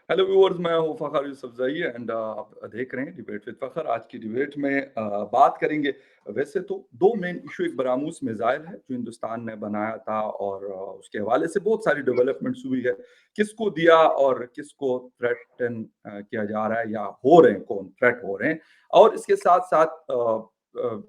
Hello viewers, मैं हूँ Fakhar Yousafzai and आप देख रहे हैं डिबेट विद फ़खर। आज की डिबेट में बात करेंगे। वैसे तो 2 मेन इश्यू, एक बरामूस मिसाइल है जो हिंदुस्तान ने बनाया था और उसके हवाले से बहुत सारी डेवलपमेंट्स हुई है। किसको दिया और किसको थ्रेटन किया जा रहा है या हो रहे हैं, कौन थ्रेट हो रहे हैं। और इसके साथ-साथ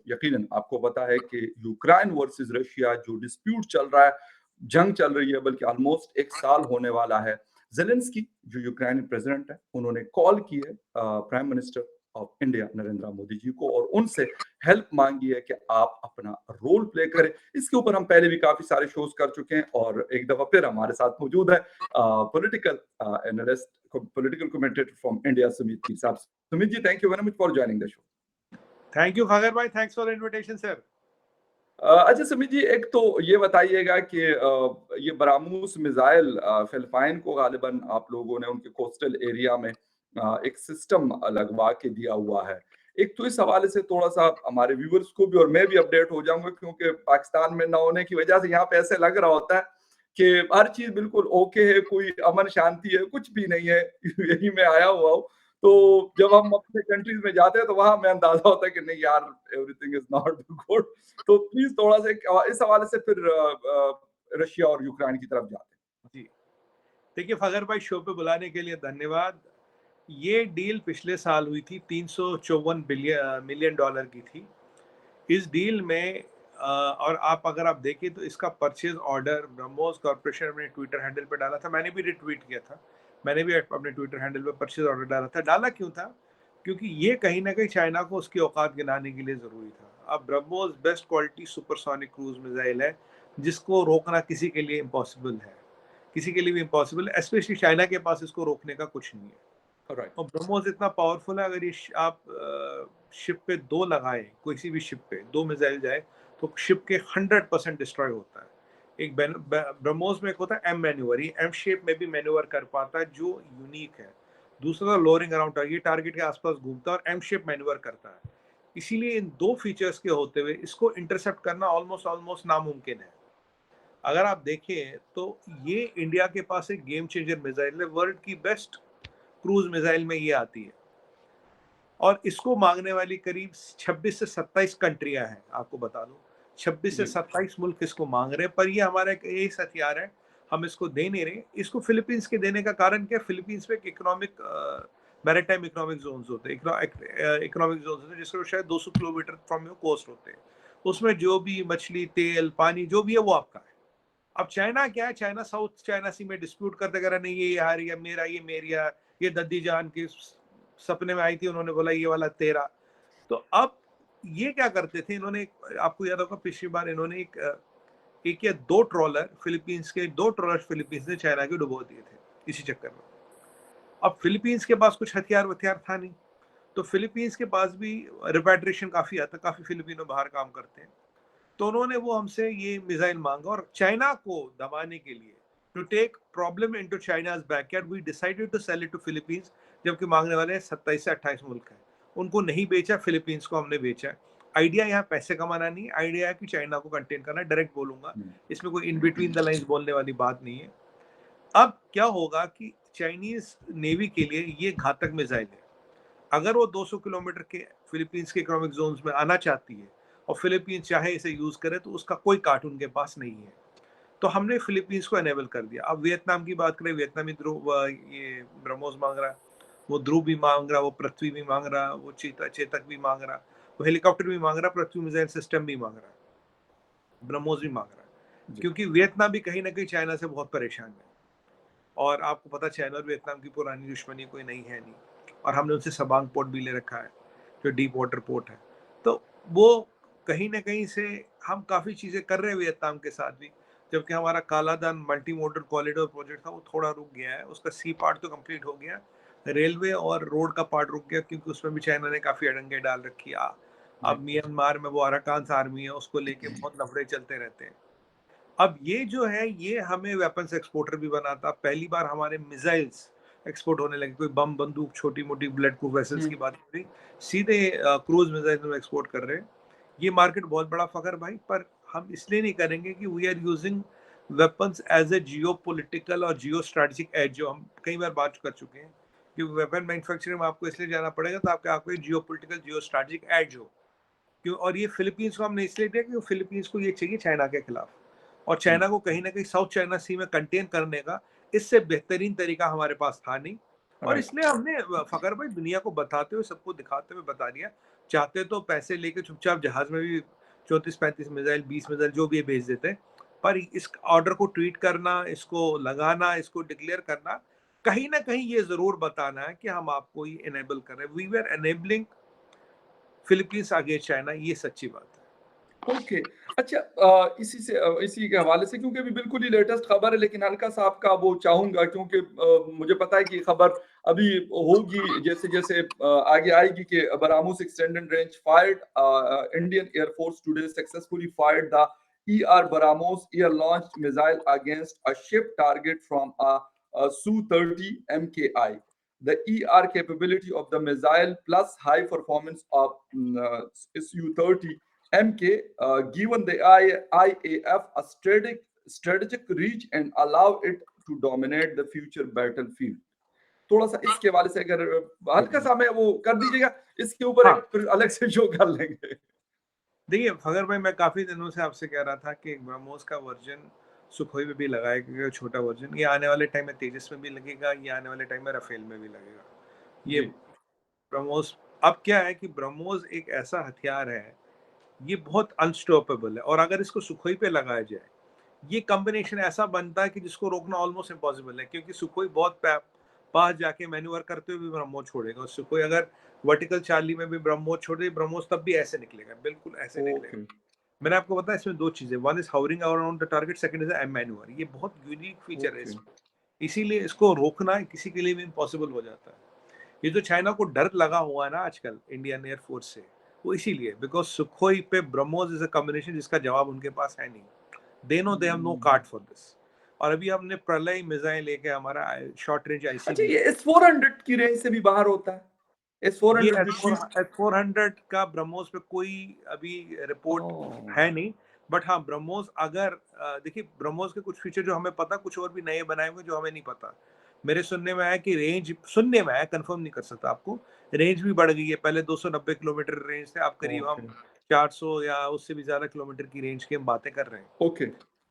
यकीनन आपको पता है कि यूक्रेन वर्सेस रशिया जो डिस्प्यूट चल रहा है, जंग चल रही है, बल्कि ऑलमोस्ट 1 साल होने वाला है। ज़ेलेंस्की जो यूक्रेनी प्रेसिडेंट है, उन्होंने कॉल की है prime minister of India Narendra Modi ji को और उनसे हेल्प मांगी है कि आप अपना रोल प्ले करें। इसके ऊपर हम पहले भी काफ़ी सारे शोज़ कर चुके हैं और एक दफ़ा फिर हमारे साथ मौजूद है political analyst, political commentator from India Sumit Peer sahab. Sumit ji, thank you very much for joining the show. Thank you Fakhar भाई, thanks for the invitation sir. अच्छा सुमित जी, एक तो ये बताइएगा कि ये बरामूस मिसाइल फिलिपाइन को गालिबन आप लोगों ने उनके कोस्टल एरिया में एक सिस्टम लगवा के दिया हुआ है। एक तो इस हवाले से थोड़ा-सा हमारे व्यूअर्स को भी और मैं भी अपडेट हो जाऊँगा, क्योंकि पाकिस्तान में ना होने की वजह से यहाँ पे ऐसे लग रहा होता है कि हर चीज़ बिल्कुल ओके है, कोई अमन शांति है, कुछ भी नहीं है। यही मैं आया हुआ हूँ। तो जब हम अपने कंट्रीज़ में जाते हैं तो वहाँ हमें अंदाज़ा होता है कि नहीं यार, एवरीथिंग इज़ नॉट गुड। तो प्लीज थोड़ा सा इस हवाले से फिर रशिया और यूक्रेन की तरफ जाते जी, देखिए फगर भाई, शो पे बुलाने के लिए धन्यवाद। ये डील पिछले साल हुई थी, 354 मिलियन डॉलर की थी। इस डील में और अगर आप देखें तो इसका परचेज ऑर्डर ब्रह्मोस कॉर्पोरेशन अपने ट्विटर हैंडल पे डाला था। मैंने भी रिट्वीट किया था। मैंने भी अपने ट्विटर हैंडल पे परचेज ऑर्डर डाला था। डाला क्यों था? क्योंकि ये कहीं ना कहीं चाइना को उसकी औकात गिनाने के लिए ज़रूरी था। अब BrahMos best quality supersonic cruise missile है, जिसको रोकना किसी के लिए इम्पॉसिबल है। किसी के लिए भी इम्पॉसिबल है, स्पेशली चाइना के पास इसको रोकने का कुछ नहीं है। हैं। राइट। और ब्रह्मोस इतना पावरफुल है, अगर ये आप शिप पे दो लगाएं, किसी भी शिप पे दो मिसाइल जाए तो शिप के 100% डिस्ट्रॉय होता है। एक ब्रह्मोस में एक होता है एम मैन्यूवर, ये एम शेप में भी मैन्यूवर कर पाता है, जो यूनिक है। दूसरा लोअरिंग अराउंड, ये टारगेट के आसपास घूमता है और एम शेप मैन्यूवर करता है। इसीलिए इन दो फीचर्स के होते हुए इसको इंटरसेप्ट करना ऑलमोस्ट ऑलमोस्ट नामुमकिन है। अगर आप देखें तो ये इंडिया के पास एक गेम चेंजर मिसाइल है, वर्ल्ड की बेस्ट क्रूज मिसाइल में ये आती है। और इसको मांगने वाली करीब 26 से 27 कंट्रियां हैं, आपको बता दूं। 26 से जी। 27 मुल्क इसको मांग रहे हैं, पर ये हमारा एक यही हथियार है, हम इसको दे नहीं रहे। इसको फिलीपींस के देने का कारण क्या? फिलीपींस में एक इकोनॉमिक मैरीटाइम इकोनॉमिक जोन्स होते हैं, इकोनॉमिक जोन्स होते हैं, जिसको शायद 200 किलोमीटर फ्रॉम योर कोस्ट होते हैं। उसमें जो भी मछली, तेल, पानी जो भी है वो आपका है। अब चाइना क्या है? चाइना साउथ चाइना सी में डिस्प्यूट करते कर, नहीं ये यार, ये मेरा, ये मेरिया, ये दद्दी जान के सपने में आई थी, उन्होंने बोला ये वाला तेरा। तो अब ये क्या करते थे इन्होंने, आपको याद होगा पिछली बार इन्होंने एक या दो ट्रॉलर फिलीपींस के, दो ट्रॉलर फिलीपींस ने चाइना के डुबो दिए थे इसी चक्कर में। अब फिलीपींस के पास कुछ हथियार वथियार था नहीं, तो फिलीपींस के पास भी रिपैट्रिएशन काफी आता, काफी फिलिपिनो बाहर काम करते हैं। तो उन्होंने वो हमसे ये मिसाइल मांगा, और चाइना को दबाने के लिए, to take problem into China's backyard, we decided to sell it to Philippines. जबकि मांगने वाले 27 से 28 मुल्क हैं, उनको नहीं बेचा, फिलीपींस को हमने बेचा। आइडिया यहाँ पैसे कमाना नहीं, आइडिया है कि चाइना को कंटेन करना। डायरेक्ट बोलूंगा, हम्म। इसमें कोई इन बिटवीन द लाइंस बोलने वाली बात नहीं है। अब क्या होगा कि चाइनीज नेवी के लिए ये घातक मिसाइल है। अगर वो 200 किलोमीटर के फिलीपींस के इकोनॉमिक जोन्स में आना चाहती है और फिलीपींस चाहे इसे यूज करे, तो उसका कोई कार्टून के पास नहीं है। तो हमने फिलीपींस को एनेबल कर दिया। अब वियतनाम की बात करें, वियतनामी ध्रुव, ये ब्रह्मोस मांग रहा है, वो ध्रुव भी मांग रहा, वो पृथ्वी भी मांग रहा, वो चेतक भी मांग रहा, वो हेलीकॉप्टर भी मांग रहा, पृथ्वी मिसाइल सिस्टम भी मांग रहा है, ब्रह्मोस भी मांग रहा है। जी। क्योंकि वियतनाम भी कहीं ना कहीं चाइना से बहुत परेशान है। और आपको पता, चाइना और वियतनाम की पुरानी दुश्मनी कोई नहीं है नहीं। और हमने उनसे सबांग पोर्ट भी ले रखा है, जो डीप वाटर पोर्ट है। तो वो कहीं ना कहीं से हम काफ़ी चीज़ें कर रहे हैं वियतनाम के साथ भी। जबकि हमारा Kaladan multi modal corridor project था, वो थोड़ा रुक गया है। उसका सी पार्ट तो कंप्लीट हो गया, रेलवे और रोड का पार्ट रुक गया, क्योंकि उसमें भी चाइना ने काफ़ी अड़ंगे डाल रखी है। अब राइट। म्यांमार में वो अराकान आर्मी है, उसको लेके बहुत लफड़े चलते रहते हैं। अब ये जो है, ये हमें वेपन्स एक्सपोर्टर भी बनाता। पहली बार हमारे मिसाइल्स एक्सपोर्ट होने लगे। कोई बम बंदूक, छोटी मोटी बुलेट प्रूफ वेसल्स हम्म। की बात नहीं, सीधे क्रूज मिसाइल हम एक्सपोर्ट कर रहे हैं। ये मार्केट बहुत बड़ा, फखर भाई, पर हम इसलिए नहीं करेंगे कि we are using weapons as a geopolitical और जियो स्ट्रेटेजिक एज, जो हम कई बार बात कर चुके हैं कि वेपन मैन्युफैक्चरिंग में आपको इसलिए जाना पड़ेगा तो आपको geopolitical geostrategic edge हो। क्यों? और ये फिलीपींस को हमने इसलिए दिया कि फिलीपींस को ये चाहिए चाइना के खिलाफ, और चाइना को कहीं ना कहीं साउथ चाइना सी में कंटेन करने का इससे बेहतरीन तरीका हमारे पास था नहीं। और राइट। इसलिए हमने फकर भाई दुनिया को बताते हुए, सबको दिखाते हुए बता दिया, चाहते तो पैसे लेके चुपचाप जहाज में भी 34-35 मिसाइल 20 मिसाइल जो भी है भेज देते, पर इस ऑर्डर को ट्वीट करना, इसको लगाना, इसको डिक्लेयर करना, कहीं ना कहीं ये जरूर बताना है कि हम आपको ये इनेबल कर रहे हैं, we were enabling Philippines against China, ये सच्ची बात है। ओके। अच्छा, इसी के हवाले से, क्योंकि अभी बिल्कुल ही लेटेस्ट खबर है, लेकिन हल्का-सा आपका वो चाहूँगा, क्योंकि मुझे पता है कि ये खबर अभी होगी जैसे-जैसे आगे आएगी कि BrahMos extended range fired Indian air force today successfully fired the ER Baramus air-launched missile against a ship target from a Su-30 MKI. The ER capability of the missile plus high performance of Su-30 MK, given the IAF a strategic reach and allow it to dominate the future battlefield. थोड़ा सा इसके हवाले से अगर हल्का सा हमें वो कर दीजिएगा, इसके ऊपर हाँ, एक फिर अलग से शो कर लेंगे। देखिए फगर भाई, मैं काफी दिनों से आपसे कह रहा था कि ब्रह्मोस का वर्जन सुखोई में भी लगाया, क्योंकि छोटा वर्जन ये आने वाले टाइम में तेजस में भी लगेगा, ये आने वाले टाइम में राफेल में भी लगेगा। ये जी। ब्रह्मोस, अब क्या है कि ब्रह्मोस एक ऐसा हथियार है, ये बहुत अनस्टॉपेबल है, और अगर इसको सुखोई पे लगाया जाए, ये कॉम्बिनेशन ऐसा बनता है कि जिसको रोकना ऑलमोस्ट इम्पॉसिबल है, क्योंकि सुखोई बहुत पास जाके मैन्यूवर करते हुए भी ब्रह्मोस छोड़ेगा, और सुखोई अगर वर्टिकल चार्ली में भी ब्रह्मोस छोड़ दे, ब्रह्मोस तब भी ऐसे निकलेगा, बिल्कुल ऐसे निकलेगा। ओके। मैंने आपको बताया इसमें दो चीजें, one is hovering around the target, second is manoeuvre, ये बहुत यूनिक फीचर है ओके। इसमें, इसीलिए इसको रोकना किसी के लिए भी इम्पॉसिबल हो जाता है। ये जो चाइना को डर लगा हुआ है ना आजकल इंडियन एयरफोर्स से, वो इसीलिए बिकॉज सुखोई पे ब्रह्मोस इज अ कॉम्बिनेशन जिसका जवाब उनके पास है नहीं, they know they have no card for this. और अभी हमने प्रलय मिसाइल लेके, हमारा शॉर्ट रेंज अच्छा, आईसीबीएम, ये S-400 की रेंज से भी बाहर होता है? ये S-400 एस जो फोर शीप। एस 400 का ब्रह्मोस पे कोई अभी रिपोर्ट ओह! है नहीं। बट हाँ, ब्रह्मोस अगर देखिए ब्रह्मोस के कुछ फीचर जो हमें पता, कुछ और भी नए बनाए हुए जो हमें नहीं पता। मेरे सुनने में आया कि रेंज, सुनने में आया, कंफर्म नहीं कर सकता आपको, रेंज भी बढ़ गई है, पहले 290 किलोमीटर रेंज थे, अब करीब ओके। हम 400 या उससे भी ज्यादा किलोमीटर की रेंज की हम बातें कर रहे हैं। ओके।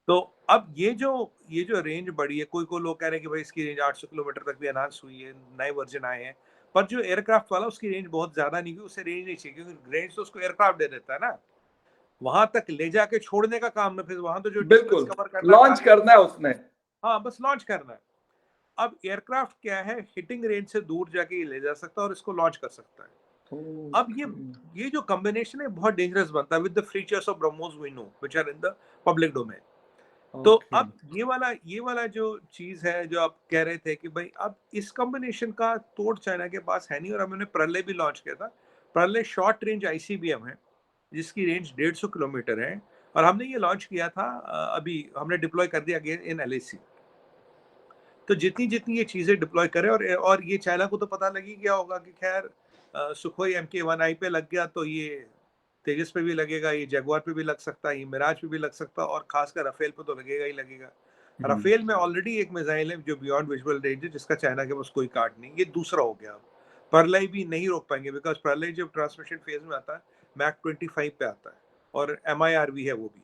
तो अब ये जो रेंज बढ़ी है, कोई लोग कह रहे हैं कि भाई इसकी रेंज 800 किलोमीटर तक भी अनाउंस हुई है, नए वर्जन आए हैं, पर जो एयरक्राफ्ट वाला उसकी रेंज बहुत ज्यादा नहीं, उसे रेंज नहीं चाहिए, क्योंकि रेंज तो उसको एयरक्राफ्ट दे देता है ना, वहां तक ले जाके छोड़ने का काम है, फिर वहां तो जो डिस्टेंस बिल्कुल, कवर करना है लॉन्च टारगेट, करना है उसने। हाँ बस लॉन्च करना है। अब एयरक्राफ्ट क्या है, हिटिंग रेंज से दूर जाके ये ले जा सकता है और इसको लॉन्च कर सकता है। अब ओके। ये जो कॉम्बिनेशन है बहुत डेंजरस बनता है with the features of BrahMos we know which are in the public domain. तो ओके। अब ये वाला जो चीज है जो आप कह रहे थे कि भाई अब इस कॉम्बिनेशन का तोड़ चाइना के पास है नहीं, और हमने प्रलय भी लॉन्च किया था। प्रलय शॉर्ट रेंज आईसीबीएम है जिसकी रेंज 150 किलोमीटर है, और हमने ये लॉन्च किया था, अभी हमने डिप्लॉय कर दिया अगेन इन एलएसी। तो जितनी जितनी ये चीजें डिप्लॉय करें, और ये चाइना को तो पता लगी गया होगा कि खैर सुखोई MK-1I पे लग गया तो ये तेजस पे भी लगेगा, ये जगुआर पे भी लग सकता है, ये मिराज पे भी लग सकता है, और खासकर राफेल पे तो लगेगा ही लगेगा। हुँ। राफेल में ऑलरेडी एक मिसाइल है जो बियॉन्ड विजुअल रेंज है, जिसका चाइना के पास कोई कार्ड नहीं, ये दूसरा हो गया अब। प्रलय भी नहीं रोक पाएंगे, बिकॉज प्रलय जब ट्रांसमिशन फेज में आता है मैक 25 पे आता है, और MIRV है वो भी।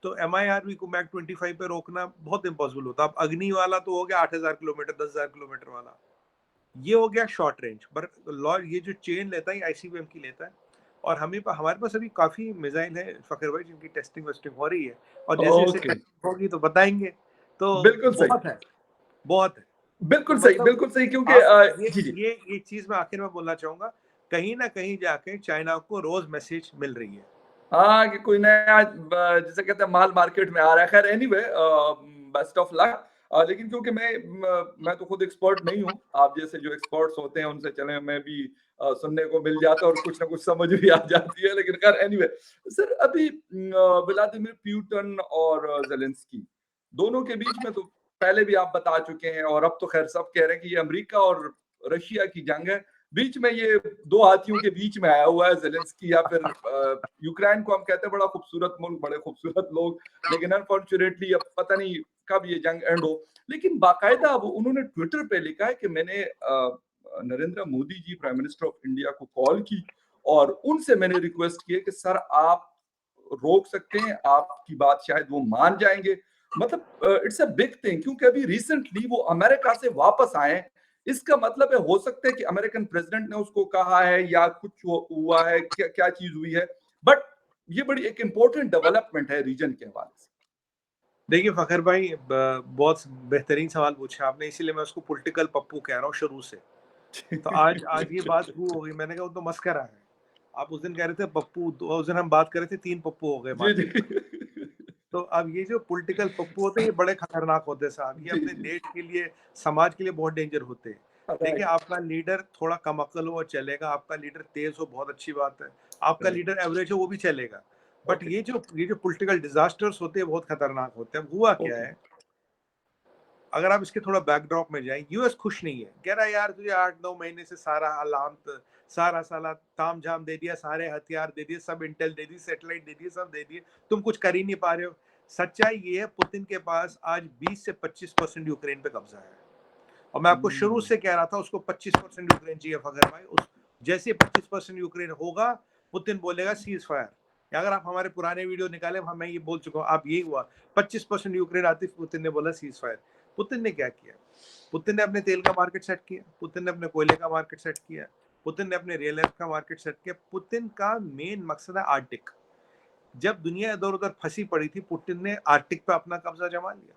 तो MIRV को मैक 25 पे रोकना बहुत इम्पॉसिबल होता है। अब अग्नि वाला तो हो गया 8000 किलोमीटर, 10,000 किलोमीटर वाला, ये हो गया शॉर्ट रेंज, पर ये जो चेन लेता है आईसीबीएम की लेता है। और हमारे पास अभी काफी मिसाइल है फकर भाई, जिनकी टेस्टिंग वेस्टिंग हो रही है, और जैसे जैसे ओके। टेस्टिंग होगी तो बताएंगे। तो बिल्कुल सही। बहुत है, बहुत है। तो बिल्कुल सही, क्योंकि आप ये जी, जी। ये चीज मैं आखिर में बोलना चाहूंगा, कहीं ना कहीं जाके चाइना को रोज मैसेज मिल रही है। हाँ, कि कोई नया जिसे कहते हैं माल मार्केट में आ रहा है। ख़ैर एनीवे, बेस्ट ऑफ लक। लेकिन क्योंकि मैं तो खुद एक्सपर्ट नहीं हूँ, आप जैसे जो एक्सपर्ट्स होते हैं उनसे चले मैं भी सुनने को मिल जाता है और कुछ ना कुछ समझ भी आ जाती है। लेकिन ख़ैर एनीवे, सर अभी व्लादिमीर पुतिन और ज़ेलेंस्की दोनों के बीच में तो पहले भी आप बता चुके हैं, और अब तो ख़ैर सब कह रहे हैं कि ये अमेरिका और रशिया की जंग है। बीच में ये 2 हाथियों के बीच में आया हुआ है ज़ेलेंस्की, या फिर यूक्रेन को हम कहते हैं बड़ा खूबसूरत मुल्क, बड़े खूबसूरत लोग, लेकिन अनफॉर्चुनेटली अब पता नहीं कब ये जंग एंड हो। लेकिन बाकायदा अब उन्होंने ट्विटर पे लिखा है कि मैंने नरेंद्र मोदी जी प्राइम मिनिस्टर ऑफ इंडिया को कॉल की और उनसे मैंने रिक्वेस्ट की है कि सर आप रोक सकते हैं, आपकी बात शायद वो मान जाएंगे। मतलब इट्स अ बिग थिंग, क्योंकि अभी रिसेंटली वो अमेरिका से वापस आए हैं। इसका मतलब है, हो सकता है कि अमेरिकन प्रेसिडेंट ने उसको कहा है या कुछ हुआ है, क्या क्या चीज हुई है, बट ये बड़ी एक इंपॉर्टेंट डेवलपमेंट है रीजन के हवाले से। देखिए फखर भाई, बहुत बेहतरीन सवाल पूछा आपने, इसीलिए मैं उसको पॉलिटिकल पप्पू कह रहा हूँ शुरू से। तो आज आज ये बात प्रूव हो गई। मैंने कहा वो तो मस्करा है। आप उस दिन कह रहे थे पप्पू, तो उस दिन हम बात कर रहे थे 3 पप्पू हो गए जी जी मार्केट में। तो अब ये जो पॉलिटिकल पप्पू होते हैं ये बड़े खतरनाक होते हैं साहब। ये जी अपने जी देश के लिए, समाज के लिए बहुत डेंजर होते हैं। देखिए, राइट। आपका लीडर थोड़ा कम अक्ल हो चलेगा, आपका लीडर तेज हो बहुत अच्छी बात है, आपका राइट। लीडर एवरेज हो वो भी चलेगा। But okay. ये जो पॉलिटिकल डिजास्टर्स होते हैं बहुत खतरनाक होते हैं। हुआ क्या ओके। है, अगर आप इसके थोड़ा बैकड्रॉप में जाएं, यूएस खुश नहीं है, कह रहा है यार तुझे 8-9 महीने से सारा अलार्म, सारा साला ताम झाम दे दिया, सारे हथियार दे दिए, सब इंटेल दे दी, सैटेलाइट दे दिए, सब दे दिए, तुम कुछ कर ही नहीं पा रहे हो। सच्चाई ये है, पुतिन के पास आज 20 से 25% यूक्रेन पे कब्जा है। और मैं आपको शुरू हम्म। से कह रहा था उसको 25% यूक्रेन चाहिए फखर भाई। उस जैसे 25% यूक्रेन होगा, पुतिन बोलेगा सीज फायर। अगर आप हमारे पुराने वीडियो निकाले, मैं ये बोल चुका हूँ, आप यही हुआ 25% यूक्रेन आती, पुतिन ने बोला सीज फायर। पुतिन ने क्या किया? पुतिन ने अपने तेल का मार्केट सेट किया, पुतिन ने अपने कोयले का मार्केट सेट किया, पुतिन ने अपने रियल एस्टेट का मार्केट सेट किया। पुतिन का मेन मकसद है आर्टिक। जब दुनिया इधर उधर फंसी पड़ी थी, पुतिन ने आर्टिक पे अपना कब्जा जमा लिया।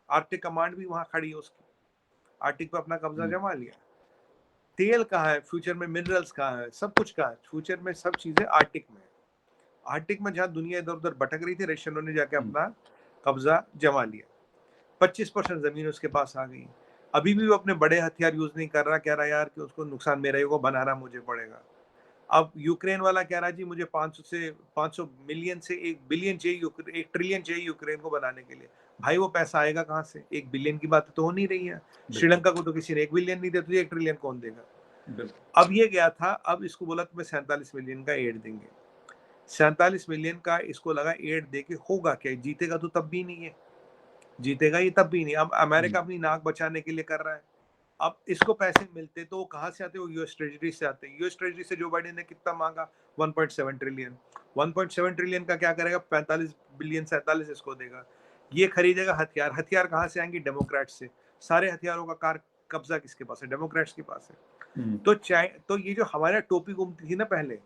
आर्टिक कमांड भी वहां खड़ी है उसकी, आर्टिक पे अपना कब्जा हम्म। जमा लिया। तेल कहाँ है फ्यूचर में, मिनरल्स कहाँ है, सब कुछ कहाँ है फ्यूचर में, सब चीजें आर्टिक में है। आर्टिक में जहाँ दुनिया इधर उधर भटक रही थी, रशियनों ने जाके हम्म। अपना कब्जा जमा लिया। 25% जमीन उसके पास आ गई। अभी भी वो अपने बड़े हथियार यूज नहीं कर रहा, कह रहा यार कि उसको नुकसान मेरा ही होगा, बनाना मुझे पड़ेगा। अब यूक्रेन वाला कह रहा जी मुझे 500 मिलियन से 1 बिलियन चाहिए, 1 ट्रिलियन चाहिए यूक्रेन को बनाने के लिए। भाई वो पैसा आएगा कहाँ से? 1 बिलियन की बात तो हो नहीं रही है। बिल्कुल। श्रीलंका को तो किसी ने 1 बिलियन नहीं दिया, तुझे 1 ट्रिलियन कौन देगा? बिल्कुल। अब ये गया था, अब इसको बोला तुम्हें 47 मिलियन का एड देंगे। 47 मिलियन का इसको लगा एड देके होगा क्या? जीतेगा तो तब भी नहीं है, जीतेगा ये तब भी नहीं। अब अमेरिका हम्म। अपनी नाक बचाने के लिए कर रहा है। अब इसको पैसे मिलते तो वो कहाँ से आते? वो यूएस ट्रेजरी से आते हैं। यूएस ट्रेजरी से जो बाइडेन ने कितना मांगा? 1.7 ट्रिलियन। 1.7 ट्रिलियन का क्या करेगा? 45 बिलियन 47 इसको देगा। ये खरीदेगा हथियार। हथियार कहाँ से आएंगे? डेमोक्रेट से। सारे हथियारों का कार कब्जा किसके पास है? डेमोक्रेट्स के पास है। हम्म। तो ये जो हमारे टोपी घूमती थी ना पहले,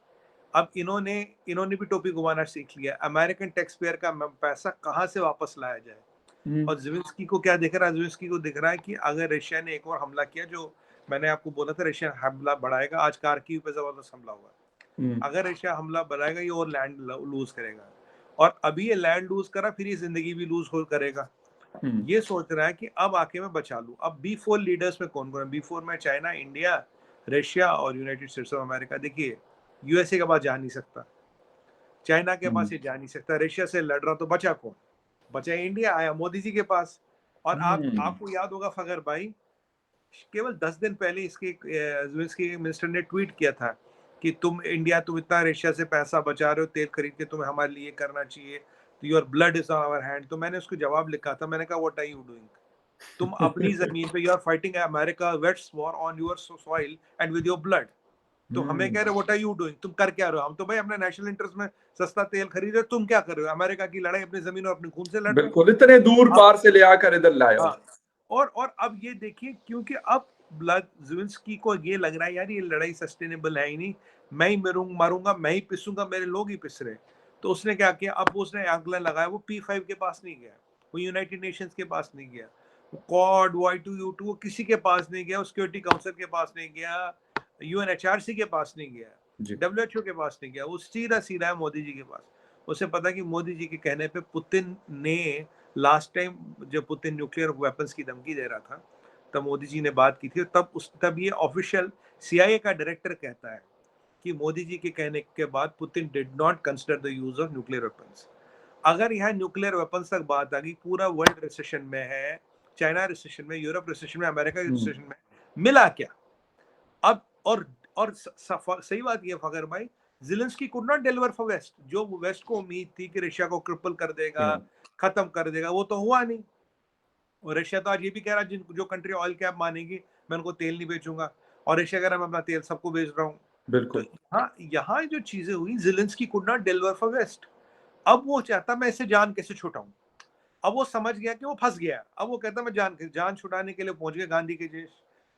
अब इन्होंने इन्होंने भी टोपी घुमाना सीख लिया। अमेरिकन टैक्स पेयर का पैसा कहाँ से वापस लाया जाए? हम्म। और ज़ेलेंस्की को क्या दिख रहा है? ज़ेलेंस्की को दिख रहा है कि अगर रशिया ने एक और हमला किया, जो मैंने आपको बोला था रशिया हमला बढ़ाएगा, आज कारगिल पे जबरदस्त हमला हुआ। हम्म। अगर रशिया हमला बढ़ाएगा, ये और लैंड लूज करेगा। और अभी ये लैंड लूज करा, फिर ये जिंदगी भी लूज हो करेगा। हम्म। ये सोच रहा है कि अब आके मैं बचा लूं। अब B4 लीडर्स में कौन कौन है? B4 में चाइना, इंडिया, रशिया और यूनाइटेड स्टेट्स ऑफ अमेरिका। देखिए, यूएसए के पास जा नहीं सकता, चाइना के पास हम्म। ये जा नहीं सकता, रशिया से लड़ रहा, तो बचा कौन? बचा इंडिया, आया मोदी जी के पास। और हम्म। आपको याद होगा फगर भाई, केवल 10 दिन पहले इसके ज़ेलेंस्की मिनिस्टर ने ट्वीट किया था कि तुम इतना रशिया से पैसा बचा रहे हो तेल खरीद के, तुम्हें हमारे लिए करना चाहिए, तो your blood is on our hand. तो मैंने उसको जवाब लिखा था, मैंने कहा व्हाट आर यू डूइंग? तुम अपनी जमीन पे, you are fighting America's war on your soil and with your blood. तो हमें कह रहे हो व्हाट आर यू डूइंग? तुम कर क्या रहे हो? हम तो भाई अपने नेशनल इंटरेस्ट में सस्ता तेल खरीद रहे, तुम क्या कर रहे हो? अमेरिका की लड़ाई अपनी जमीन और अपने खून से लड़ रहे हो। बिल्कुल, इतने दूर अब पार से ले आकर इधर लाए हो। हाँ, और अब ये देखिए, क्योंकि अब ज़ेलेंस्की को ये लग रहा है यार ये लड़ाई सस्टेनेबल है ही नहीं, मैं ही मरूंगा, मैं ही पिसूंगा, मेरे लोग ही पिस रहे। तो उसने क्या किया? अब उसने आंकलन लगाया, वो P5 के पास नहीं गया, वो यूनाइटेड नेशंस के पास नहीं गया, वो क्वाड Y2U2 वो किसी के पास नहीं गया, सिक्योरिटी काउंसिल के पास नहीं गया, UNHRC के पास नहीं गया, जी। WHO के पास नहीं गया, वो सीधा सीधा है मोदी जी के पास। उसे पता कि मोदी जी के कहने पे पुतिन ने लास्ट टाइम, जब पुतिन न्यूक्लियर वेपन्स की धमकी दे रहा था, तब मोदी जी ने बात की थी। तब ये ऑफिशियल CIA का डायरेक्टर कहता है कि मोदी जी के कहने के बाद Putin did not consider the use of nuclear weapons. अगर यहाँ न्यूक्लियर वेपन्स तक बात आ गई, पूरा वर्ल्ड रिसेशन में है, चाइना रिसेशन में, यूरोप रिसेशन में, अमेरिका रिसेशन में, मिला क्या? अब और सही बात ये फगर भाई, Zelensky could not deliver for west. जो वेस्ट को उम्मीद थी कि रशिया को क्रिपल कर देगा, खत्म कर देगा, वो तो हुआ नहीं। और रशिया तो आज ये भी कह रहा है जिन जो कंट्री ऑयल कैप मानेगी मैं उनको तेल नहीं बेचूंगा, और रशिया कह रहा है मैं अपना तेल सबको बेच रहा हूँ। तो बिल्कुल। यहाँ जो चीजें हुई, Zelensky could not deliver for west. अब वो चाहता मैं इससे जान कैसे छुटाऊं। अब वो समझ गया कि वो फंस गया। अब वो कहता मैं जान छुड़ाने के लिए पहुंच गया गांधी के देश।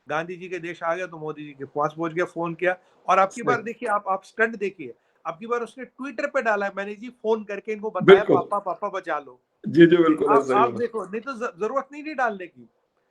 गांधी जी के देश आ गया तो मोदी जी के पास पहुंच गया, फोन किया। और आपकी सही। बार देखिए, आप स्टंट देखिए, आपकी बार उसने ट्विटर पे डाला है, मैंने जी फोन करके इनको बताया बिल्कुल। पापा पापा बचा लो। जी, जी, बिल्कुल आप ऐसा ही आप होगा। देखो, नहीं तो जरूरत नहीं थी डालने की।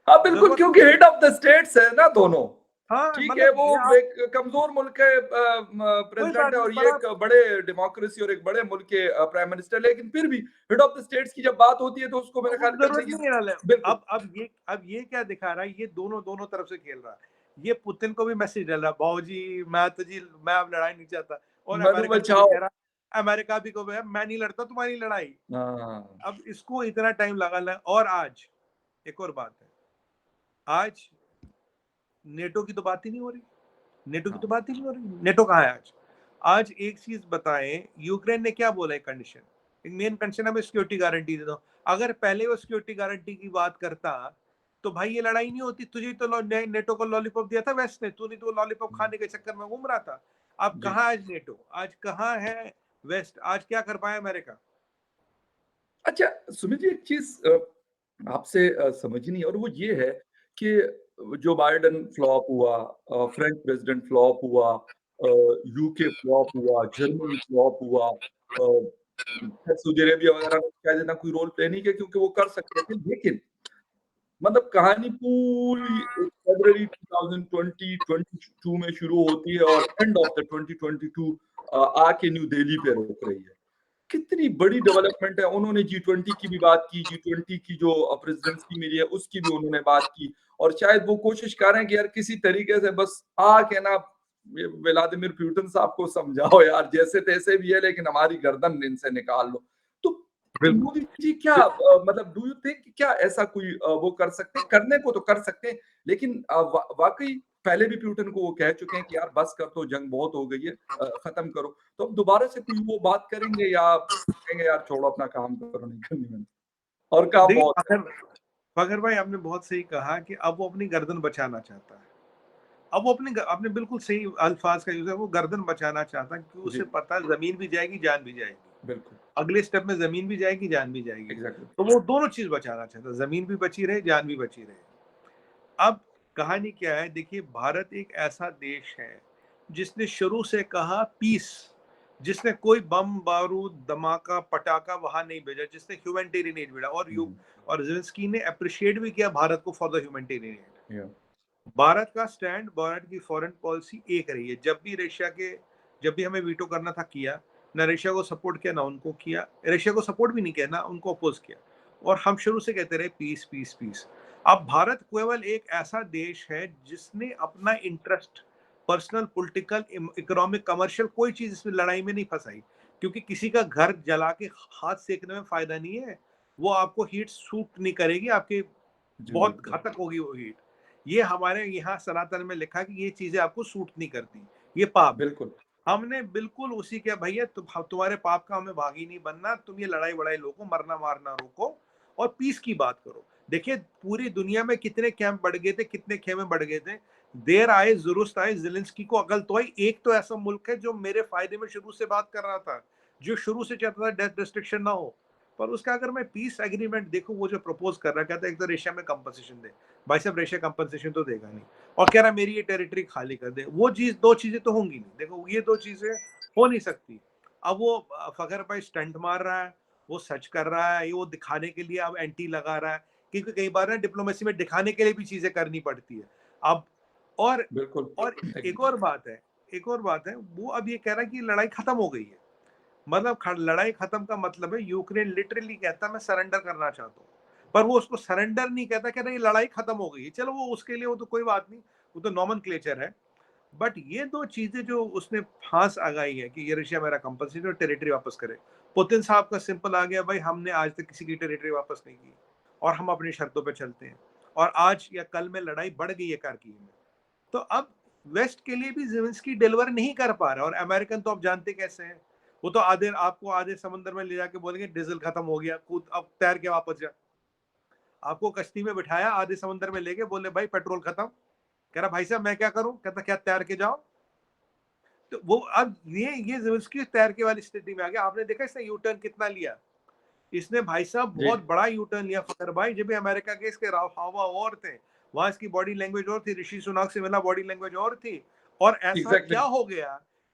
हाँ, बिल्कुल, जरूरत क्योंकि नहीं हेड थी। ऑफ द स्टेट्स है ना दोनों। हाँ ठीक है, मतलब वो ये आप, एक कमज़ोर मुल्क के कोई प्रेज़िडेंट बात है नहीं और ये पर एक बड़े डेमोक्रेसी और एक बड़े मुल्क के प्राइम मिनिस्टर, लेकिन फिर भी हेड ऑफ द स्टेट्स की जब बात होती है तो उसको मेरे वो ख्याल करने जरूरत की। नहीं है डाले। बिल्कुल। अब ये क्या दिखा रहा है, ये दोनों दोनों तरफ से खेल रहा है। ये पुतिन को भी मैसेज डाल रहा है, बाबू जी मैं अब लड़ाई नहीं चाहता। और मनु अमेरिका को भी बचाओ। कह रहा है, अमेरिका भी को भी है, मैं नहीं लड़ता तुम्हारी लड़ाई। हाँ, अब इसको इतना टाइम लगा। और आज एक और बात है, आज नेटो की तो बात ही नहीं हो रही। नेटो की हाँ। तो बात ही नहीं हो रही। नेटो कहाँ है आज? आज एक चीज बताएं, यूक्रेन ने क्या बोला है कंडीशन? एक मेन कंडीशन है, मैं सिक्योरिटी गारंटी दे दो। अगर पहले वो सिक्योरिटी गारंटी की बात करता तो भाई ये लड़ाई नहीं होती। तुझे तो नेटो को लॉलीपॉप दिया था वेस्ट ने, तू नहीं तो लॉलीपॉप हुँ, खाने के चक्कर में घूम रहा था। अब जी। कहाँ आज नेटो, आज कहाँ है वेस्ट, आज क्या कर पाया अमेरिका? अच्छा, सुमित जी, एक चीज़ आपसे समझनी है और वो ये है कि जो बाइडेन फ्लॉप हुआ, फ्रेंच प्रेसिडेंट फ्लॉप हुआ, यूके फ्लॉप हुआ, जर्मनी फ्लॉप हुआ, सऊदी अरेबिया वगैरह ने शायद इतना कोई रोल प्ले नहीं किया क्योंकि वो कर सकते थे। लेकिन मतलब कहानी पूरी फरवरी 2022 में शुरू होती है और एंड ऑफ द 2022 आके न्यू दिल्ली पे रोक रही है। कितनी बड़ी डेवलपमेंट है। उन्होंने जी20 की भी बात की, जी20 की जो प्रेज़िडेंसी मिली है उसकी भी उन्होंने बात की और शायद वो कोशिश कर रहे हैं कि यार किसी तरीके से बस आके ना ये व्लादिमीर पुतिन साहब को समझाओ यार, जैसे-तैसे भी है लेकिन हमारी गर्दन इनसे निकाल लो। तो बिल्कुल। मोदी जी क्या मतलब डू यू थिंक क्या ऐसा कोई वो कर सकते हैं? करने को तो कर सकते हैं, लेकिन वाक़ई पहले भी पुतिन को वो कह चुके हैं कि यार बस कर दो, जंग बहुत हो गई है, खत्म करो। तो अब दोबारा से कोई वो बात करेंगे या कहेंगे यार छोड़ो अपना काम करो, नहीं करनी मैंने और काम देखिए बहुत है। फखर भाई, आपने बहुत सही कहा कि अब वो अपनी गर्दन बचाना चाहता है। अब वो आपने बिल्कुल सही अल्फाज का यूज है, वो गर्दन बचाना चाहता है क्योंकि जी, उसे पता है जमीन भी जाएगी, जान भी जाएगी। बिल्कुल, अगले स्टेप में जमीन भी जाएगी, जान भी जाएगी। एग्ज़ैक्टली। तो वो दोनों चीज बचाना चाहता है, जमीन भी बची रहे, जान भी बची रहे। अब कहानी क्या है, देखिए भारत एक ऐसा देश है जिसने शुरू से कहा पीस, जिसने कोई बम बारूद धमाका पटाखा वहां नहीं भेजा, जिसने ह्यूमैनिटेरियन एड भेजा। हुँ, हुँ, और ज़ेलेंस्की ने अप्रिशिएट भी किया भारत को फॉर द ह्यूमैनिटेरियन एड। या भारत का स्टैंड, भारत की फॉरेन पॉलिसी एक रही है। जब भी हमें वीटो करना था किया, ना रशिया को सपोर्ट किया ना उनको किया। रशिया को सपोर्ट भी नहीं किया ना उनको अपोज किया। और हम शुरू से कहते रहे पीस पीस पीस। अब भारत केवल एक ऐसा देश है जिसने अपना interest, personal, political, economic, commercial, कोई चीज इसमें लड़ाई में नहीं फंसाई। क्योंकि किसी का घर जला के हाथ सेकने में फायदा नहीं है। वो आपको हीट सूट नहीं करेगी, आपके जी, बहुत बिल्कुल, घातक होगी वो हीट। ये हमारे यहाँ सनातन में लिखा है कि ये चीजें आपको सूट नहीं करती, ये पाप है। बिल्कुल, हमने बिल्कुल उसी के भैया तुम्हारे पाप का हमें भागी नहीं बनना। तुम ये लड़ाई वड़ाई रोको, मरना मारना रोको और पीस की बात करो। देखिए पूरी दुनिया में कितने कैंप बढ़ गए थे, कितने खेमे बढ़ गए थे। देर आए दुरुस्त आए, ज़ेलेंस्की को अकल तो आई। एक तो ऐसा मुल्क है जो मेरे फायदे में शुरू से बात कर रहा था, जो शुरू से चाहता था डेथ डिस्ट्रिक्शन ना हो। पर उसका अगर मैं पीस एग्रीमेंट देखूं, वो जो प्रपोज कर रहा है, कहता है एक तो रशिया में कंपनसेशन दे। भाई साहब रशिया कंपनसेशन तो देगा नहीं। और कह रहा है मेरी ये टेरिटरी खाली कर दे। वो चीज, दो चीजें तो होंगी नहीं। देखो ये दो चीजें हो नहीं सकती। अब वो फखर भाई स्टंट मार रहा है, वो सच कर रहा है, ये वो दिखाने के लिए अब एंटी लगा रहा है। क्योंकि कई बार ना डिप्लोमेसी में दिखाने के लिए भी चीजें करनी पड़ती है। अब और बिल्कुल, और एग्री। एक और बात है, वो अब ये कह रहा है कि लड़ाई खत्म हो गई है। मतलब लड़ाई खत्म का मतलब है यूक्रेन लिटरली कहता है मैं सरेंडर करना चाहता हूँ। पर वो उसको सरेंडर नहीं कहता, कहता ये लड़ाई खत्म हो गई है। चलो वो उसके लिए वो तो कोई बात नहीं, वो तो नॉमनक्लेचर है। बट ये दो चीजें जो उसने फांस आगाई है कि ये रशिया मेरा कंपल्सरी और टेरिटरी वापस करे। पुतिन साहब का सिंपल आ गया, भाई हमने आज तक किसी की टेरिटरी वापस नहीं की और हम अपनी शर्तों पे चलते हैं। और आज या कल में लड़ाई बढ़ गई है कारगिल में। तो अब वेस्ट के लिए भी ज़ेलेंस्की डिलीवर नहीं कर पा रहा। और अमेरिकन तो आप जानते कैसे हैं, वो तो आधे समंदर में ले जाके बोलेंगे डीजल खत्म हो गया, कूद अब तैर के वापस जा। आपको कश्ती में बिठाया, आधे समंदर में लेके बोले भाई पेट्रोल खत्म, कह रहा भाई साहब मैं क्या करूं, कहता क्या तैर के जाओ। तो वो अब ये ज़ेलेंस्की तैर के वाली स्थिति में आ गया। आपने देखा इसने यू टर्न कितना लिया, इसने भाई साहब जी, बहुत बड़ा यू टर्न लिया फखर भाई। जब भी अमेरिका के इसके हाव और थे, वहां इसकी बॉडी लैंग्वेज और थी, ऋषि सुनक से मिला बॉडी लैंग्वेज और थी। और ऐसा एग्ज़ैक्टली। क्या हो गया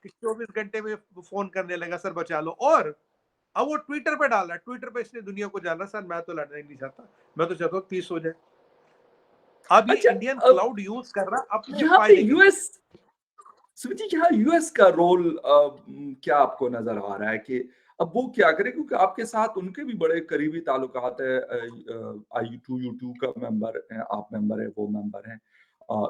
कि 24 घंटे में फोन करने लगा सर बचा लो। और अब वो ट्विटर पे डाल रहा है, ट्विटर पे इसने दुनिया को जाना सर मैं तो लड़ना ही नहीं चाहता, मैं तो चाहता हूँ पीस हो जाए। अब ये अच्छा, इंडियन अब क्लाउड यूज कर रहा है अपने यहाँ पे फायदे के लिए। यूएस, सुमित जी, यहाँ यूएस का रोल क्या आपको नज़र आ रहा है कि अब वो क्या करे? क्योंकि आपके साथ उनके भी बड़े करीबी ताल्लुकात है, IU2U2 का मेंबर हैं, आप मेंबर हैं, वो मेंबर हैं।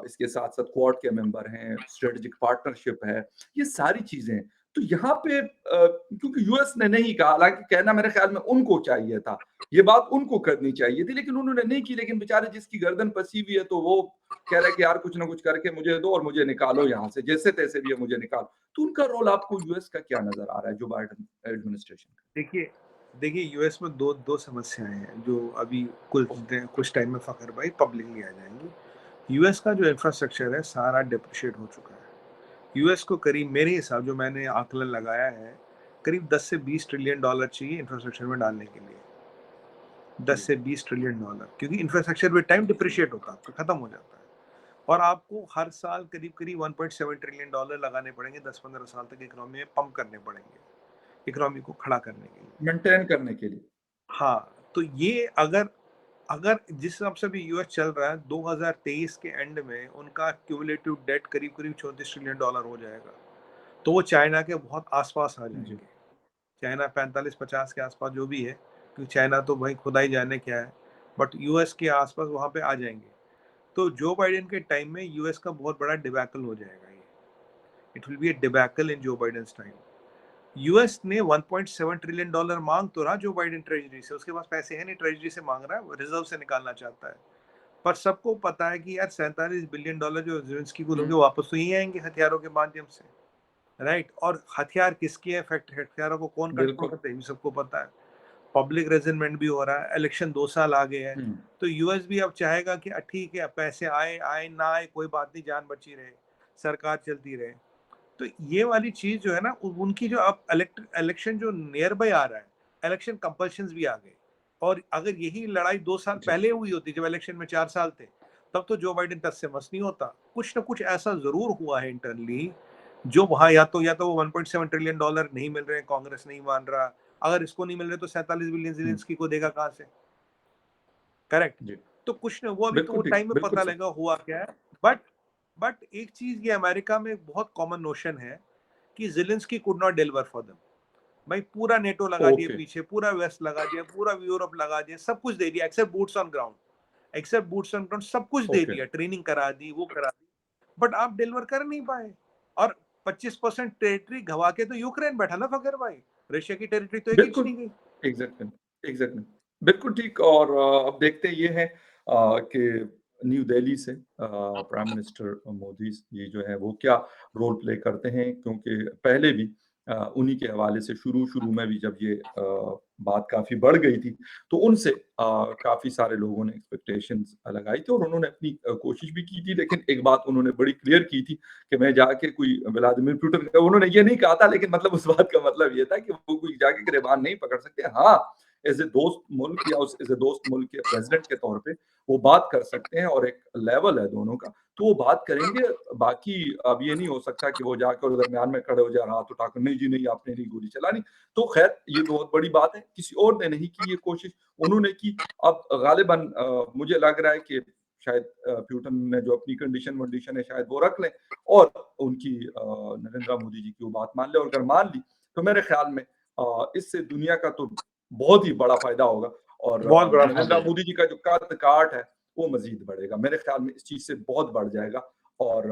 इसके साथ-साथ क्वाड के मेंबर हैं, स्ट्रेटेजिक पार्टनरशिप है, ये सारी चीज़ें हैं। तो यहाँ पे क्योंकि यूएस ने नहीं कहा, हालाँकि कहना मेरे ख़्याल में उनको चाहिए था, ये बात उनको करनी चाहिए थी, लेकिन उन्होंने नहीं की। लेकिन बेचारे जिसकी गर्दन फँसी हुई है, तो वो कह रहा है कि यार कुछ ना कुछ करके मुझे दो और मुझे निकालो यहाँ से, जैसे-तैसे भी है मुझे निकालो। तो उनका रोल आपको यूएस का क्या नज़र आ रहा है, जो बाइडेन एडमिनिस्ट्रेशन का? देखिए देखिए यूएस में दो दो समस्याएं हैं जो अभी कुछ टाइम में फखर भाई पब्लिकली आ जाएंगी। यूएस का जो इंफ्रास्ट्रक्चर है सारा डिप्रिशिएट हो चुका है। यूएस को करीब मेरे हिसाब जो मैंने आकलन लगाया है, करीब 10 से 20 ट्रिलियन डॉलर चाहिए इंफ्रास्ट्रक्चर में डालने के लिए। 10 जी, से 20 ट्रिलियन डॉलर, क्योंकि इंफ्रास्ट्रक्चर विद टाइम डिप्रिशिएट होता है, आपका खत्म हो जाता है। और आपको हर साल करीब-करीब 1.7 ट्रिलियन डॉलर लगाने पड़ेंगे 10-15 साल तक इकोनॉमी में पंप करने पड़ेंगे, इकोनॉमी को खड़ा करने के लिए। मेंटेन करने के लिए। हाँ, तो ये अगर अगर जिस हिसाब से अभी यूएस चल रहा है 2023 के एंड में उनका क्यूमुलेटिव डेट करीब-करीब 34 ट्रिलियन डॉलर हो जाएगा। तो वो चाइना के बहुत आस-पास आ जी, जाएँगे। चाइना 45-50 के आस-पास जो भी है, क्योंकि चाइना तो भाई खुदा ही जाने क्या है, बट यूएस के आस-पास वहाँ पे आ जाएँगे। तो जो बाइडेन के टाइम में यूएस का बहुत बड़ा डिबैकल हो जाएगा ये। It will be a debacle in Joe Biden's time. US ने 1.7 ट्रिलियन डॉलर मांग तो रहा जो बाइडेन ट्रेजरी से, उसके पास पैसे हैं नहीं, ट्रेजरी से मांग रहा है, वो रिजर्व से निकालना चाहता है। पर सबको पता है कि यार 47 बिलियन डॉलर जो ज़ेलेंस्की को हुँ, दोगे वापस तो यहीं आएंगे हथियारों के माध्यम से, राइट? और हथियार किसके हैं, हथियारों को कौन कंट्रोल बिल्कुल। करता है ये भी सबको पता है। पब्लिक रेजिनमेंट भी हो रहा है, इलेक्शन 2 साल आगे है। हुँ, तो यूएस भी अब चाहेगा कि ठीक है पैसे आए आए ना आए कोई बात नहीं, जान बची रहे, सरकार चलती रहे। तो ये वाली चीज जो है ना उनकी जो अब इलेक्शन जो नियर बाय आ रहा है, इलेक्शन कंपल्शंस भी आ गए। और अगर यही लड़ाई 2 साल जी, पहले हुई होती जब इलेक्शन में 4 साल थे, तब तो जो बाइडेन टस से मस नहीं होता। कुछ ना कुछ ऐसा जरूर हुआ है इंटरनली जो वहां या तो वो 1.7 ट्रिलियन डॉलर नहीं मिल रहे हैं, कांग्रेस नहीं मान रहा। अगर इसको नहीं मिल रहे तो 47 बिलियन हुँ, जिलेंस्की को देगा कहां से, करेक्ट? जी। तो कुछ नहीं वो अभी तो वो बिल्कुल ठीक, टाइम में बिल्कुल पता सही। लगेगा हुआ क्या है। बट बट एक चीज ये अमेरिका में बहुत कॉमन नोशन है कि Zelensky could not deliver for them. भाई पूरा नेटो लगा दिए ओके, पीछे, पूरा वेस्ट लगा दिया, पूरा यूरोप लगा दिया, सब कुछ दे दिया except boots on ground. Except boots on ground सब कुछ दे ओके। दिया, ट्रेनिंग करा दी, वो करा दी, बट आप डिलीवर कर नहीं पाए। और 25% टेरिटरी गवा के तो यूक्रेन बैठा ना फकर भाई, रशिया की टेरिटरी तो एक इंच बिल्कुल, नहीं गई। Exactly, exactly. बिल्कुल ठीक। और अब देखते ये हैं कि न्यू दिल्ली से प्राइम मिनिस्टर मोदी जी जो हैं वो क्या रोल प्ले करते हैं, क्योंकि पहले भी उन्हीं के हवाले से शुरू-शुरू में भी जब ये बात काफ़ी बढ़ गई थी, तो उनसे काफ़ी सारे लोगों ने एक्सपेक्टेशंस लगाई थी और उन्होंने अपनी कोशिश भी की थी। लेकिन एक बात उन्होंने बड़ी क्लियर की थी कि मैं जाके कोई व्लादिमीर पुतिन, उन्होंने ये नहीं कहा था, लेकिन मतलब उस बात का मतलब ये था कि वो कोई जाके गिरबान नहीं पकड़ सकते। हाँ, एज़ ए दोस्त मुल्क या उस एज़ ए दोस्त मुल्क के प्रेज़िडेंट के तौर पे वो बात कर सकते हैं और एक लेवल है दोनों का, तो वो बात करेंगे। बाकी अब ये नहीं हो सकता कि वो जाकर दरमियान में खड़े हो जाए और हाथ उठाकर, नहीं जी नहीं, आपने नहीं गोली चलानी। तो ख़ैर ये बहुत बड़ी बात है, किसी और ने नहीं की ये कोशिश, उन्होंने की। अब गालिबन मुझे लग रहा है कि शायद पुतिन ने जो अपनी कंडीशन-वंडीशन है शायद वो रख लें और उनकी नरेंद्र मोदी जी की वो बात मान लें, और अगर मान ली, तो मेरे ख़्याल में इससे दुनिया का तो बहुत ही बड़ा फ़ायदा होगा और बहुत बड़ा फायदा नरेंद्र होगा। मोदी जी का जो कद-काठ है, वो मज़ीद बढ़ेगा। मेरे ख़्याल में इस चीज़ से बहुत बढ़ जाएगा और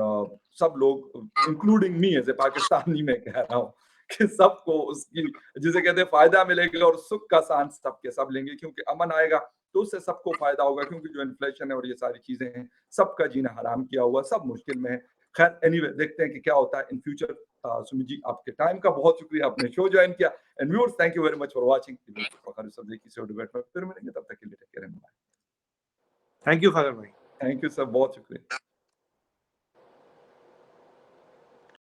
सब लोग including me as a Pakistani मैं कह रहा हूँ कि सबको उसकी, जिसे कहते हैं, फ़ायदा मिलेगा और सुख का सांस सबके सब लेंगे, क्योंकि अमन आएगा तो उससे सबको फ़ायदा होगा, क्योंकि जो इन्फ्लेशन है और ये सारी चीज़ें हैं, सबका जीना हराम किया हुआ है, सब मुश्किल में है। ख़ैर एनीवे देखते हैं कि क्या होता है इन फ्यूचर। सुमित जी, आपके टाइम का बहुत शुक्रिया, आपने शो जॉइन किया। And viewers, thank you very much for watching. Debate with Fakhar सब्ज़ी की शो डिबेट में फिर मिलेंगे, तब तक के लिए take care and bye. Thank you Fakhar भाई। थैंक यू सर, बहुत शुक्रिया।